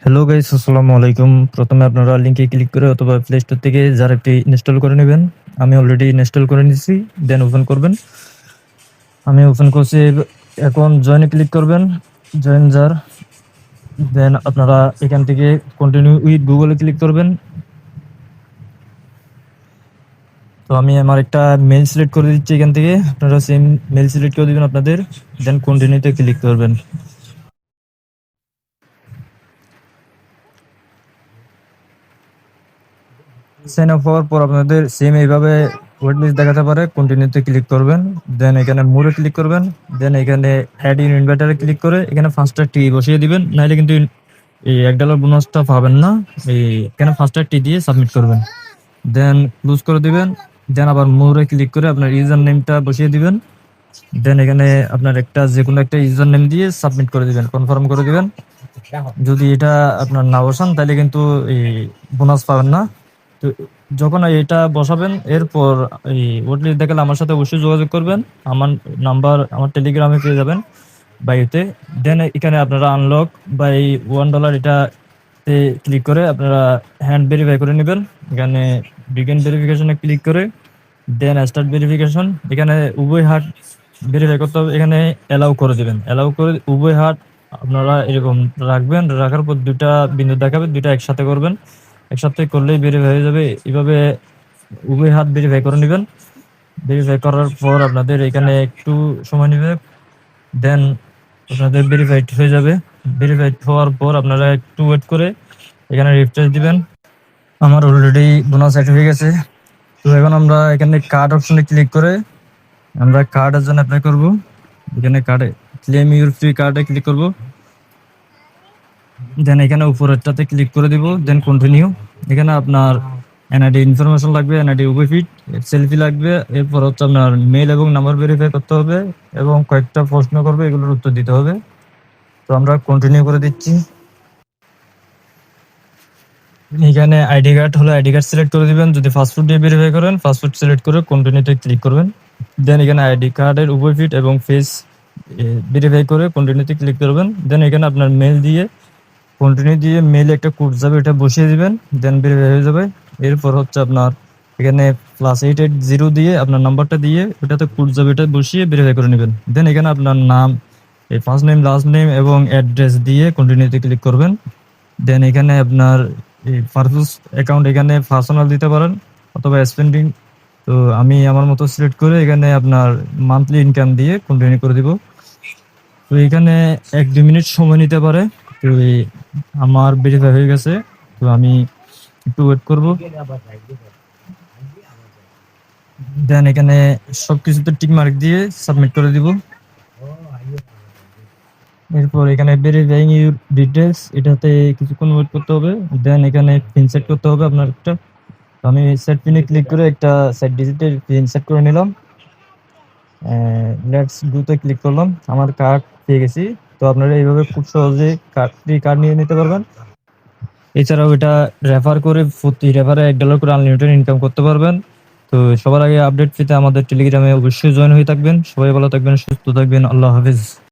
Hello guys, আসসালামু আলাইকুম। প্রথমে আপনারা লিংকে ক্লিক করে অথবা প্লে স্টোর থেকে যার একটি ইনস্টল করে নেবেন। আমি অলরেডি ইনস্টল করে নিয়েছি। দেন ওপেন করবেন। আমি ওপেন করছি। এখন জয়েনে ক্লিক করবেন। জয়েন যার। দেন আপনারা এখান থেকে কন্টিনিউ উইথ গুগলে ক্লিক করবেন। তো আমি আমার একটা মেল সিলেক্ট করে দিচ্ছি এখান থেকে। আপনারা সেম মেল সিলেক্ট করে দিবেন আপনাদের। দেন কন্টিনিউতে ক্লিক করবেন। সাইন আপ হওয়ার পর আপনাদের সেম এইভাবে ওয়েট লিস্ট দেখাতে পারে। কন্টিনিউতে ক্লিক করবেন। দেন এখানে মোরে ক্লিক করবেন। দেন এখানে অ্যাড ইন ইনভার্টারে ক্লিক করে এখানে 5টা টি বসিয়ে দিবেন, নাহলে কিন্তু এই $1 বোনাসটা পাবেন না। এই এখানে 5টা টি দিয়ে সাবমিট করবেন। দেন ক্লোজ করে দিবেন। দেন আবার মোরে ক্লিক করে আপনার ইউজার নেমটা বসিয়ে দিবেন। দেন এখানে আপনার একটা যে কোনো একটা ইউজার নেম দিয়ে সাবমিট করে দিবেন, কনফার্ম করে দিবেন। যদি এটা আপনার না বসান তাহলে কিন্তু এই বোনাস পাবেন না। তো যখন এটা বসাবেন এরপর এই ওয়েটলিস্ট দেখালে আমার সাথে অবশ্যই যোগাযোগ করবেন। আমার নাম্বার আমার টেলিগ্রামে পেয়ে যাবেন বায়োতে। দেন এখানে আপনারা আনলক বাই $1 এটাতে ক্লিক করে আপনারা হ্যান্ড ভেরিফাই করে নেবেন। এখানে বিগিন ভেরিফিকেশনে ক্লিক করে দেন স্টার্ট ভেরিফিকেশন, এখানে উভয় হাত ভেরিফাই করতে হবে। এখানে অ্যালাউ করে দিবেন। অ্যালাউ করে উভয় হাত আপনারা এরকম রাখবেন। রাখার পর দুইটা বিন্দু দেখাবে, দুইটা একসাথে করবেন। একসাথে করলেই ভেরিফাই হয়ে যাবে। এভাবে উভয় হাত ভেরিফাই করে নেবেন। ভেরিফাই করার পর আপনাদের এখানে একটু সময় নেবে। দেন আপনাদের ভেরিফাইড হয়ে যাবে। ভেরিফাইড হওয়ার পর আপনারা একটু ওয়েট করে এখানে রিফ্রেশ দিবেন। আমার অলরেডি বোনাস অ্যাড হয়ে গেছে। তো এখন আমরা এখানে কার্ড অপশনে ক্লিক করে আমরা কার্ডের জন্য অ্যাপ্লাই করব। এখানে কার্ডে ক্লেম ইউর ফ্রি কার্ডে ক্লিক করব। দেন এখানে উপরেরটাতে ক্লিক করে দিব। Then continue. এখানে আপনার এনআইডি ইনফরমেশন লাগবে, এনআইডি উভয় ফিট, সেলফি লাগবে। এরপর হচ্ছে আপনার মেল এবং নাম্বার ভেরিফাই করতে হবে এবং কয়েকটা প্রশ্ন করবে, এগুলোর উত্তর দিতে হবে। তো আমরা কন্টিনিউ করে দিচ্ছি। এখানে আইডি কার্ড হলে আইডি কার্ড সিলেক্ট করে দিবেন। যদি ফাস্টফুড দিয়ে ভেরিফাই করেন ফাস্টফুড সিলেক্ট করে কন্টিনিউতে ক্লিক করবেন। দেন এখানে আইডি কার্ডের উভয় ফিট এবং ফেস ভেরিফাই করে কন্টিনিউতে ক্লিক করবেন। দেন এখানে আপনার মেল দিয়ে কন্টিনিউ দিয়ে মেইলে একটা কোড যাবে, এটা বসিয়ে দিবেন। দেন ভেরিফাই হয়ে যাবে। এরপর হচ্ছে আপনার এখানে +880 দিয়ে আপনার নাম্বারটা দিয়ে ওটাতে কোড যাবে, এটা বসিয়ে ভেরিফাই করে নেবেন। দেন এখানে আপনার নাম, এই ফার্স্ট নেম লাস্ট নেম এবং অ্যাড্রেস দিয়ে কন্টিনিউতে ক্লিক করবেন। দেন এখানে আপনার এই পারপোজ অ্যাকাউন্ট এখানে পার্সোনাল দিতে পারেন অথবা স্পেন্ডিং। তো আমি আমার মতো সিলেক্ট করে এখানে আপনার মান্থলি ইনকাম দিয়ে কন্টিনিউ করে দিব। তো এখানে 1-2 মিনিট সময় নিতে পারে। তো আমার ভেরিফাই হয়ে গেছে। তো আমি একটু ওয়েট করব। দেন এখানে সবকিছুতে টিক মার্ক দিয়ে সাবমিট করে দিব। এরপর এখানে ভেরিফাইং ইউর ডিটেলস, এটাতে কিছুক্ষণ ওয়েট করতে হবে। দেন এখানে পিন সেট করতে হবে আপনার একটা। তো আমি সেট পিনে ক্লিক করে একটা 7 ডিজিটের পিন সেট করে নিলাম। লেটস ডুতে ক্লিক করলাম। আমার কার্ড পেয়ে গেছি। তো আপনারা এইভাবে খুব সহজে কার্ড নিয়ে নিতে পারবেন। এছাড়াও এটা রেফার করে প্রতি রেফারে $1 করে আনলিমিটেড ইনকাম করতে পারবেন। তো সবার আগে আপডেট পেতে আমাদের টেলিগ্রামে অবশ্যই জয়েন হয়ে থাকবেন। সবাই ভালো থাকবেন, সুস্থ থাকবেন। আল্লাহ হাফেজ।